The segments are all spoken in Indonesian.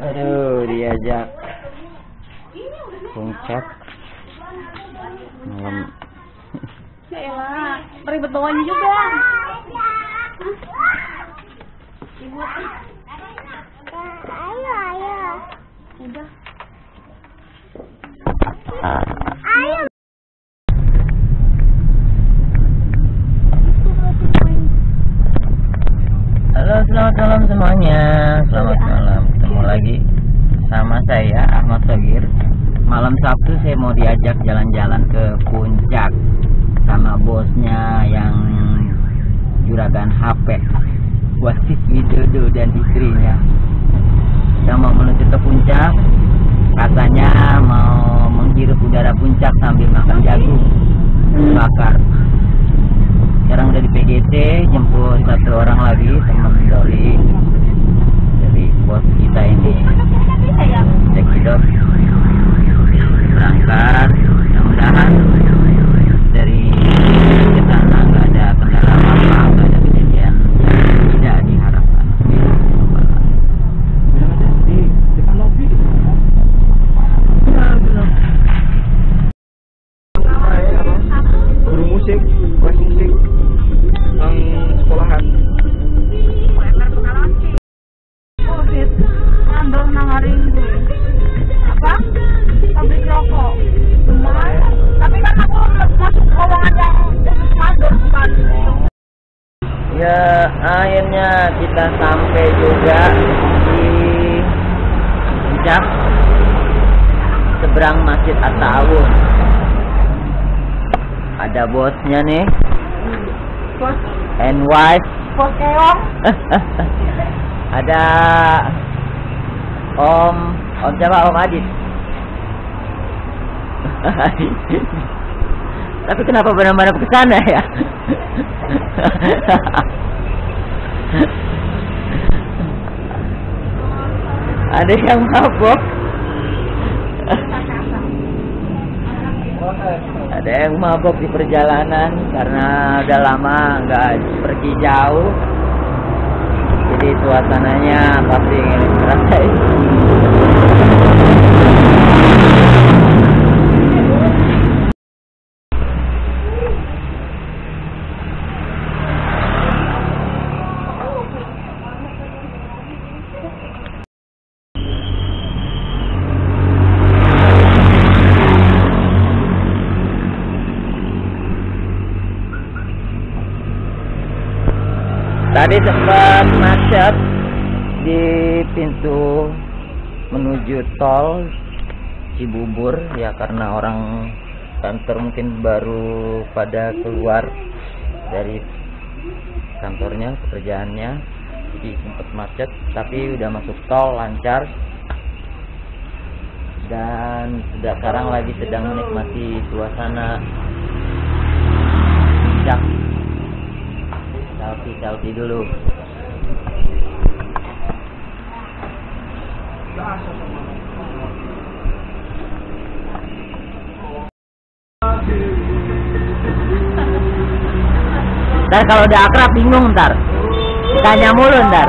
Aduh, diajak puncak malam. Ya ribet bawanya juga. Ibu. Ayo. Udah. Ayo. Halo, selamat malam semuanya. Selamat malam. Ketemu lagi sama saya Ahmad Sogir. Malam Sabtu saya mau diajak jalan-jalan ke puncak sama bosnya yang juragan HP, Wasis Widodo dan istrinya. Kita mau menuju ke puncak. Katanya mau menghirup udara puncak sambil makan jagung bakar. Sekarang udah di PGC, jemput satu orang lagi, teman dari bos kita ini, Cekidot. Berangkat, mudah-mudahan dari ke sana nggak ada kendala apa-apa, nggak ada kejadian tidak diharapkan. Guru musik, kelas musik, yang sekolahan. Oh gitu. Andor nangarin apa? Pabrik rokok. Lumayan. Tapi kan aku masuk lowongan yang mandor bukan. Ya, akhirnya kita sampai juga di puncak seberang Masjid At-Ta'awun. Ada bosnya nih, Bos. and wife. Bos keong. Ada Om siapa? Om Adit. Tapi kenapa benar-benar ke sana ya? Ada yang mabok. Ada yang mabok di perjalanan karena udah lama nggak pergi jauh. Jadi suasananya pasti ingin ngerasain. Tadi sempat macet di pintu menuju tol Cibubur ya, karena orang kantor mungkin baru pada keluar dari kantornya, pekerjaannya, jadi sempat macet. Tapi udah masuk tol lancar dan sekarang lagi sedang menikmati suasana puncak. Selfie dulu. Ntar kalau udah akrab bingung ntar. Ditanya mulu ntar.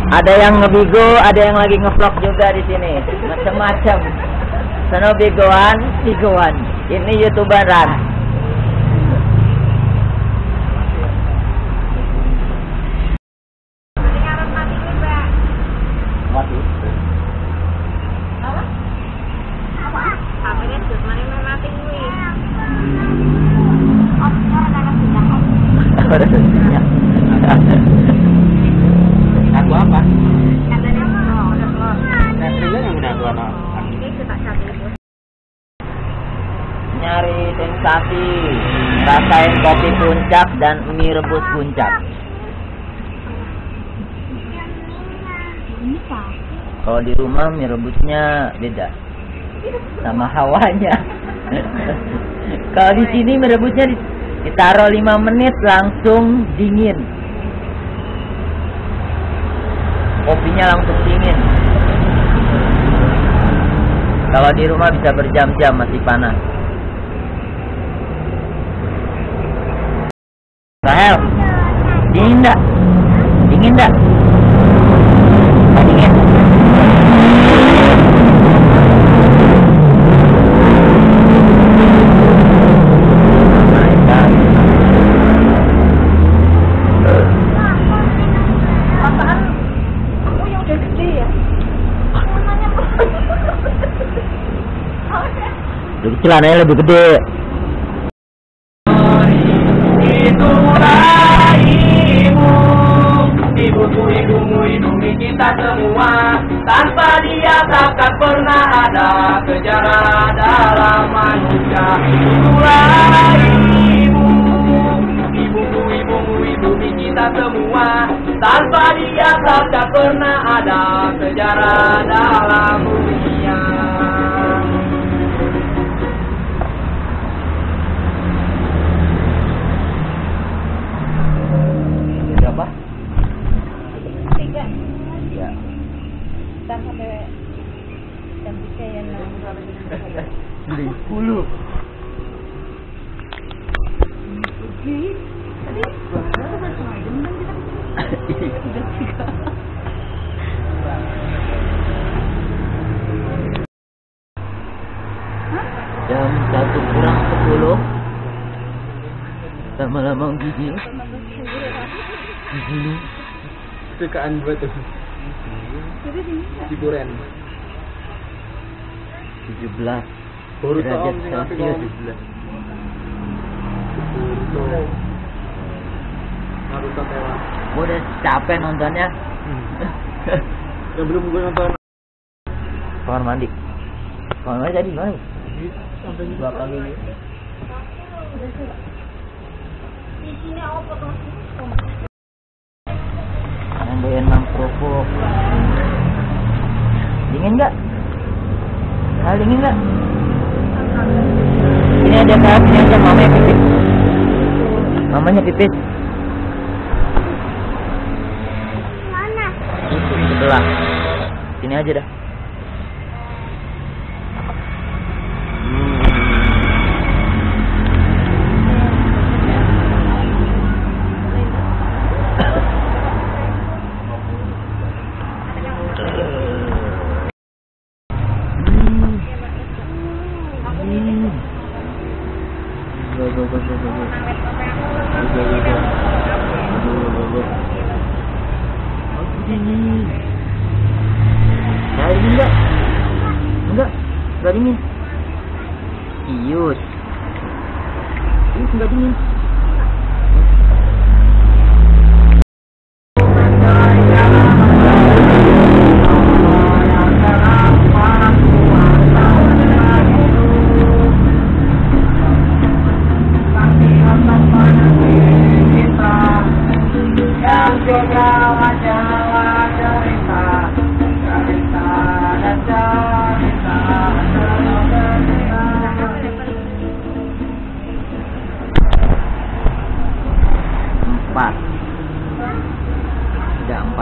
Ada yang ngebigo, ada yang lagi ngevlog juga di sini, macam-macam. Sono bigoan. Ini YouTuberan. Mati. Apa? Apanya tuh? Mana mati gue? Oh, Ada sesuatu. Aku apa? Katanya Netrilnya yang udah dua nak. Nyari sensasi, rasain kopi puncak dan mie rebus puncak. Ini Pak. Kalau di rumah mie rebusnya beda sama hawanya. Kalau di sini mie rebusnya ditaruh 5 menit langsung dingin. Kopinya langsung dingin. Kalau di rumah bisa berjam-jam masih panas. Rahel, dingin enggak? Dingin enggak? Dingin. Jadi celananya lebih gede. Itulah ibu, ibuku, ibumu, hidungi kita semua. Tanpa dia takkan pernah ada sejarah dalam manusia. Itulah ibu, ibuku, ibumu, hidungi kita semua. Tanpa dia takkan pernah ada sejarah dalam dunia. Berapa? 3. Ya. Ntar sampai jam 3 ya. 10. Tadi berapa jam kita di sini? Jam 1 kurang 10. Lama-lama gigi. Gigi. Kesukaan gue tuh. Hiburan. 17 Baru derajat tahu Celcius. Naruto tewas. Gua udah capek nontonnya. Yang belum gue nonton. Kamar mandi. Kamar mandi tadi mana? Sampai Belakang ini. Di sini aku potong. Yang doyan mangkrupuk. Dingin nggak? Hal dingin nggak? Ini ada kayak ini aja mamanya pipis. Mamanya pipis. Mana? Itu sebelah. Sini aja dah. Dingin enggak? Enggak dingin. Ius enggak dingin. Sudah 4.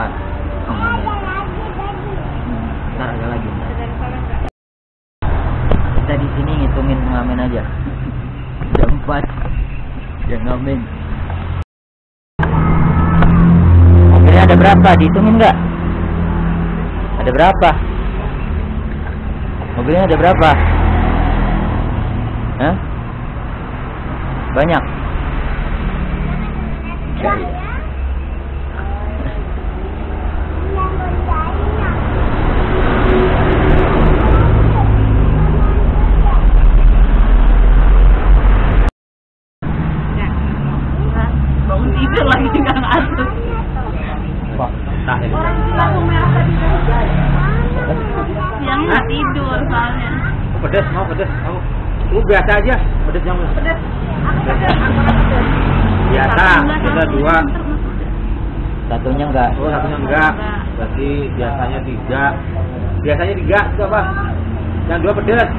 Ntar ada lagi. Kita di sini ngitungin pengamen aja. Sudah 4. Yang ngamen. Mobilnya ada berapa? Dihitungin nggak? Ada berapa? Mobilnya ada berapa? Hah? Banyak. Bangun tidur lagi tinggal ngantuk. Siang nggak tidur soalnya. Pedes, mau pedes, kamu. Lu biasa aja, pedes yang Pedas. biasa. Kita 2. Satunya enggak. Oh, satunya enggak. Berarti biasanya 3. Biasanya 3 itu apa? Yang 2 pedas.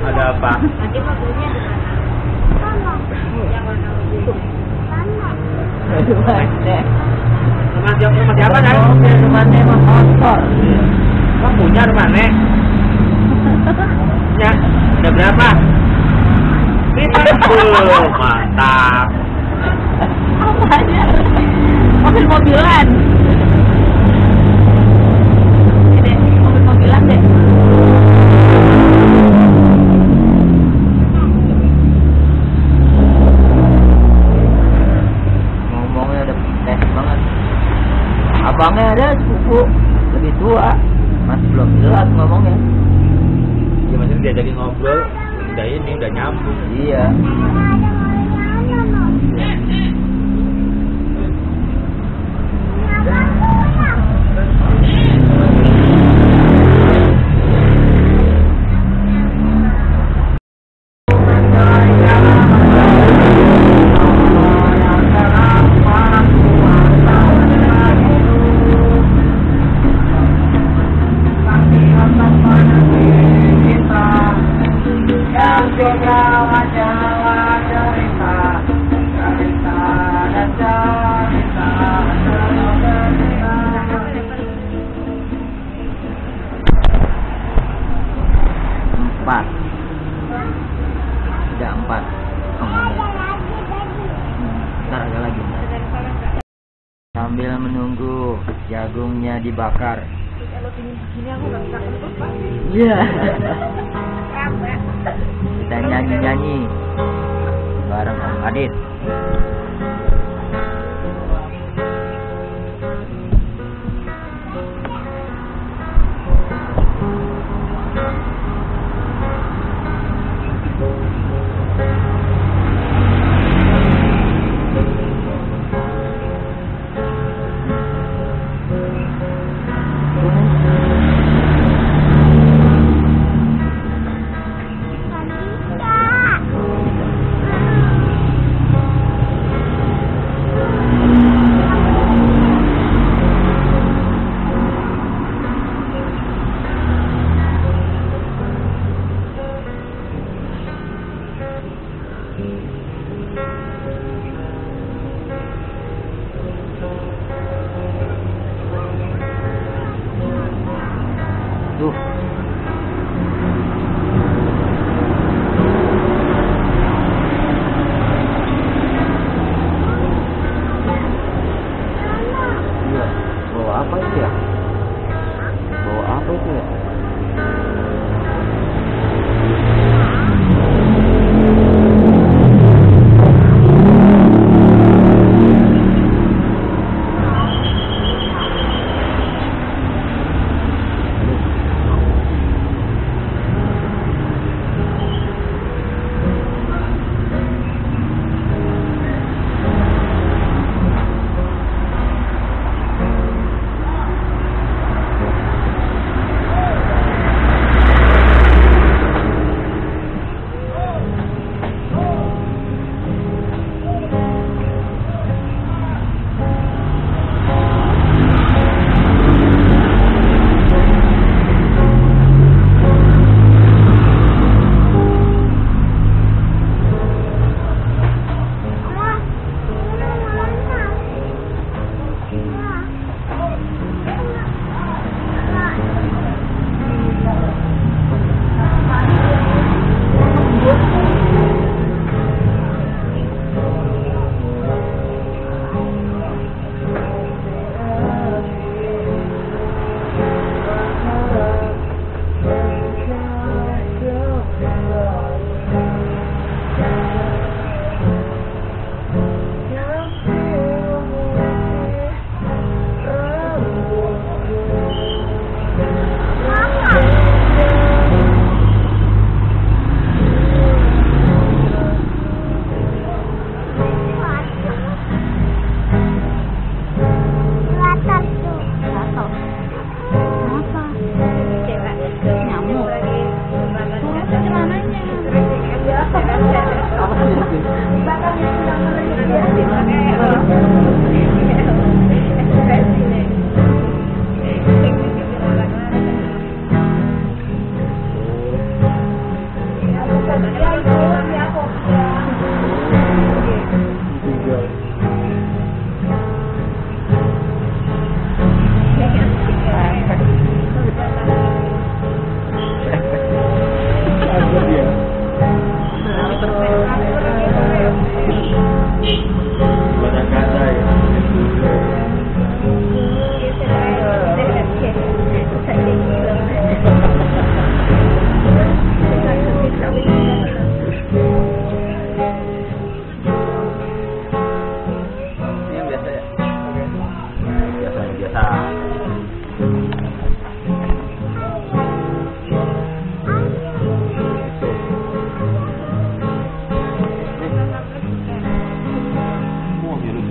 Ada apa? Nanti mobilnya di mana? Yang warna biru. Rumah siapa kan? Rumahnya emang kotor. Kamu punya rumah nek? Ya, udah berapa? 5. Mantap. Apanya? Mobil-mobilan. Ini mobil-mobilan deh. Ngomongnya udah tes banget. Abangnya ada sepupu lebih tua, masih belum jelas ngomongnya. Ya maksudnya diajakin ngobrol, udah nyambung. Iya. Sudah 4. Ntar ada lagi. Sambil menunggu jagungnya dibakar. Kalau gini aku nggak bisa kentut, Pak. Iya. Capek. Kita nyanyi-nyanyi bareng Om Adit.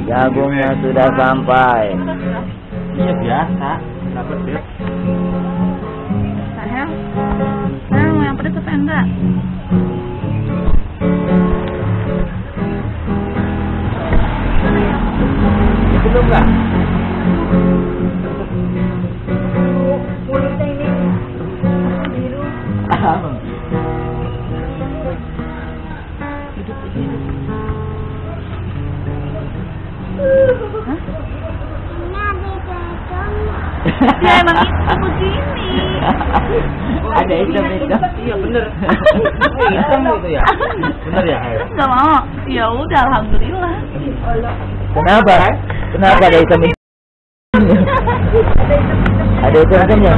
Jagungnya sudah sampai. Iya biasa, nggak pedes. Sahel, mau yang pedes apa enggak? Belum nggak? Mulutnya ini biru. Ya emang itu begini. Ada hitam-hitam. Iya bener. Hitam itu ya. Bener ya. Gak mau. Ya udah, alhamdulillah. Kenapa? Kenapa ada hitam-hitam? Ada hitam-hitamnya.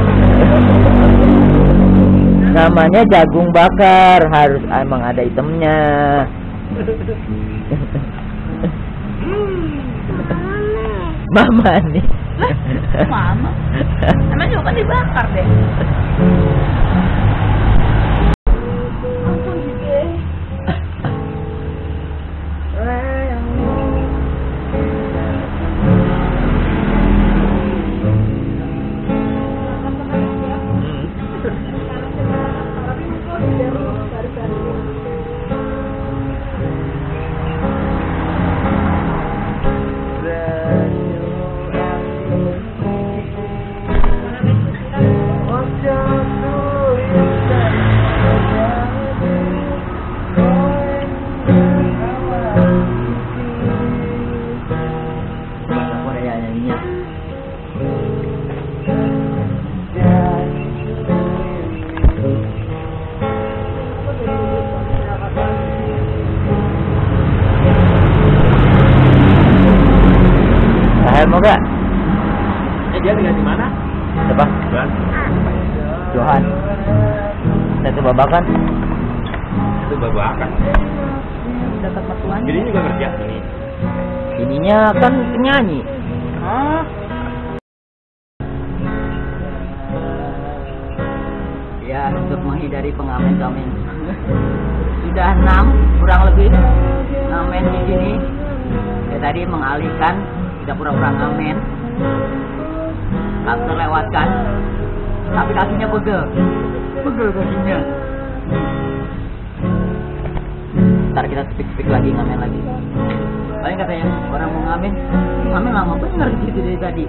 Namanya jagung bakar, harus emang ada hitamnya. Mama nih. Mama. Emang juga kan dibakar deh. Bahasa Korea nyanyinya. Sahel mau gak? Dia tinggal di mana? Siapa? Bang. Johan. Saya coba makan. Itu babakan. Dekat mertuanya. Jadi juga kerja ini. Ininya kan penyanyi. Oh, Ya, untuk menghindari pengamen-ngamen. Sudah 6 kurang lebih ngamen di sini. Saya tadi mengalihkan, tidak pura-pura ngamen. Tak terlewatkan. Tapi kakinya pegel. Pegel kakinya. Ntar kita speak lagi, ngamen lagi. Paling katanya orang mau ngamen lama bener gitu dari tadi.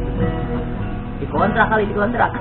Dikontrak kali, dikontrak.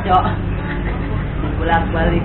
Cok. Bolak-balik.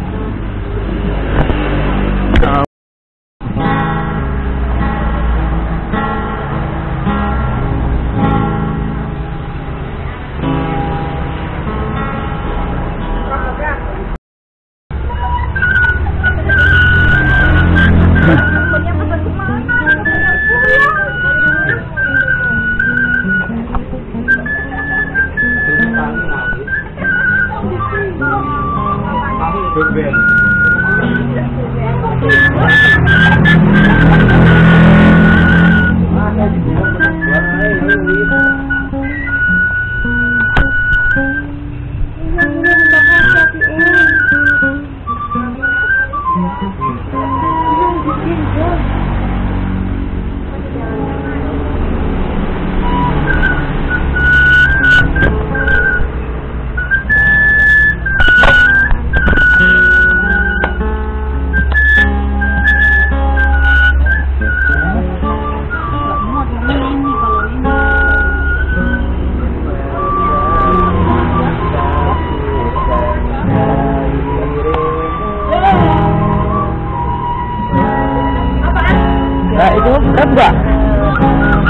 Nah, itu rebah.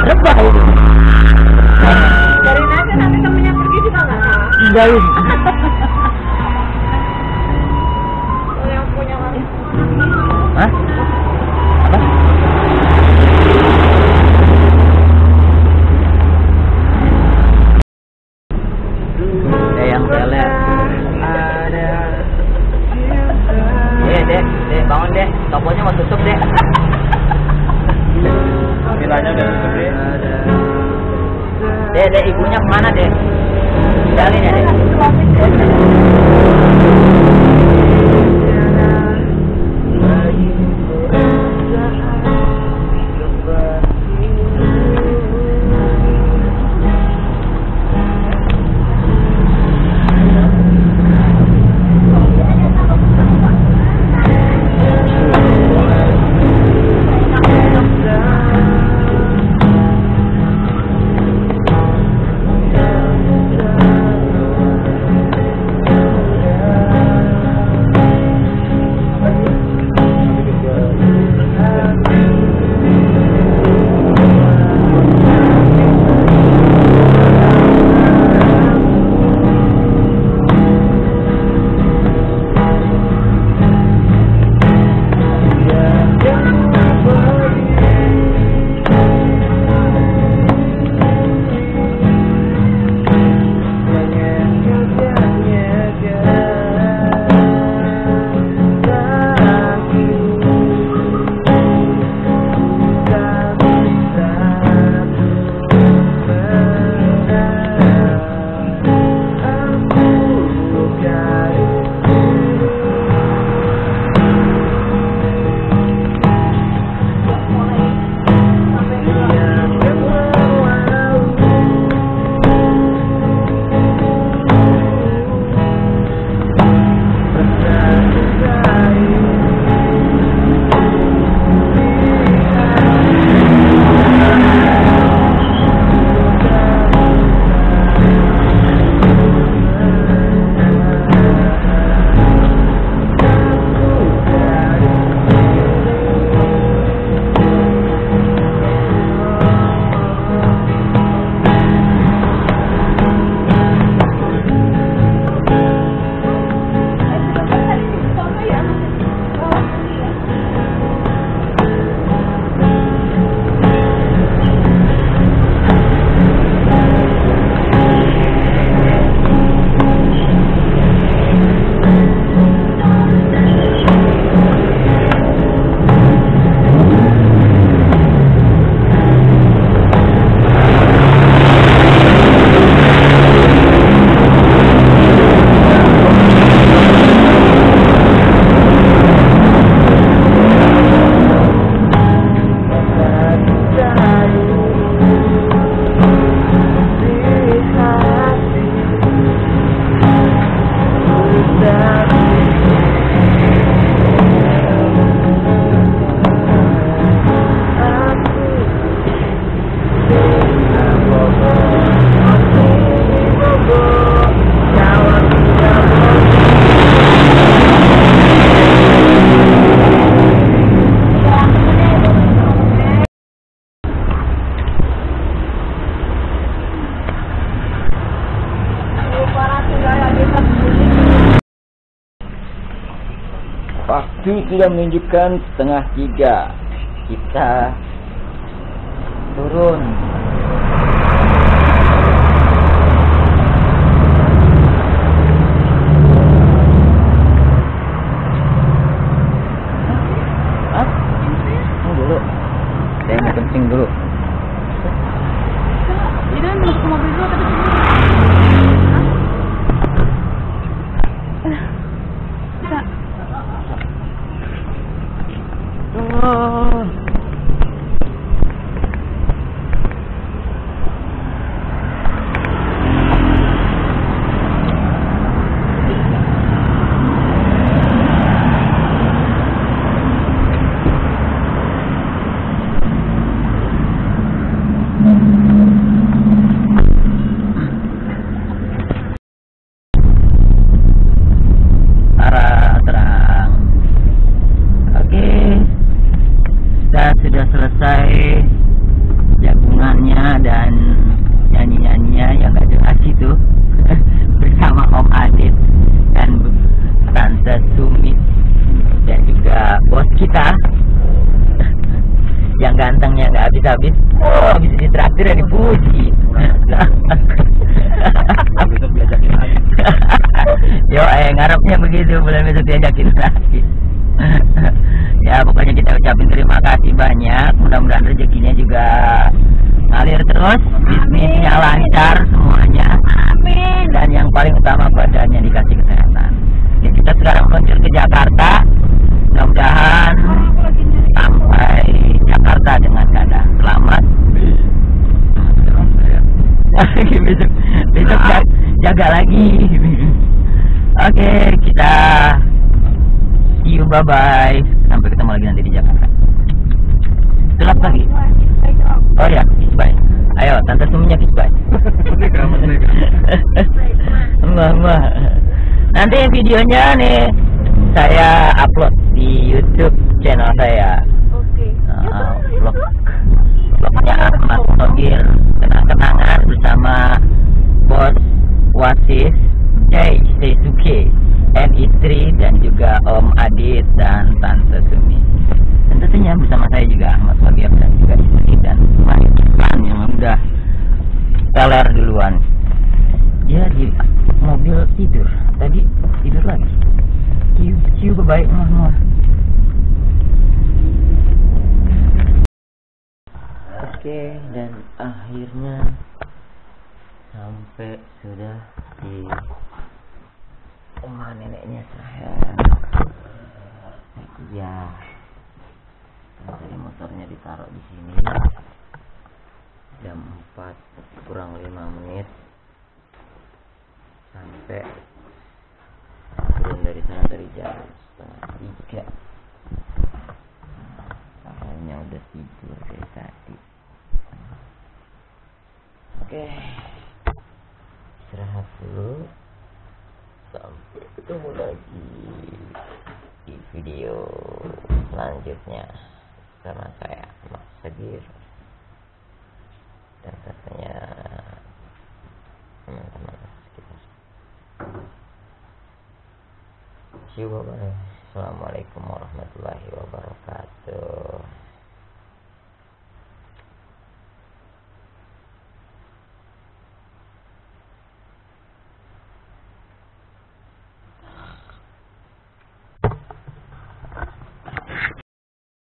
Rebah itu. Dari aja nanti temennya pergi juga nggak salah. Tinggalin. Oh, yang punya kali. Hah? Apa? Yang teler. Dek, bangun dek. Toponya mau tutup dek. Vilanya udah tutup deh. Dek, ibunya kemana dek? Jalin ya dek. Waktu sudah menunjukkan 2:30. Kita turun. Hah? Tunggu dulu. Saya mau kencing dulu. Jadi masuk ke mobil dulu tapi bisa. Oh. Terang. Oke, kita sudah selesai jagungannya dan nyanyi-nyanyinya yang gak jelas itu bersama Om Adit dan Tante Sumi dan juga bos kita yang gantengnya nggak habis-habis. Oh, bisa ditraktir ya, dipuji. Besok diajakin lagi. Yo, ngarepnya begitu, bulan besok diajakin lagi. Ya, pokoknya kita ucapin terima kasih banyak. Mudah-mudahan rezekinya juga ngalir terus, bisnisnya lancar semuanya. Amin. Dan yang paling utama badannya dikasih kesehatan. Ya, kita sekarang meluncur ke Jakarta. Mudah-mudahan sampai Jakarta dengan keadaan selamat. besok jaga lagi. Oke, kita see you, bye bye. Sampai ketemu lagi nanti di Jakarta. Gelap lagi. Oh ya, kiss bye. Ayo, Tante Suminya kiss bye. Mbak. Nanti videonya nih saya upload di YouTube channel saya. Oke. Vlognya Ahmad Sogir, kenang-kenangan bersama bos Wasis Seisuke dan istri dan juga Om Adit dan Tante Sumi. Dan tentunya bersama saya juga Ahmad Sogir dan juga istri dan Mahipan yang udah teler duluan. Dia di mobil tidur, tadi tidur lagi. Ciu baik mah. Oke, dan akhirnya sampai sudah di rumah neneknya saya. Ya, tadi motornya ditaruh di sini. Jam 4 kurang 5 menit sampai turun dari sana dari jam 2:30. Soalnya udah tidur dari tadi. Oke, istirahat dulu. Sampai ketemu lagi di video selanjutnya sama saya Mas Sagir dan katanya teman-teman sekitar. See you, bye. Assalamualaikum warahmatullahi wabarakatuh.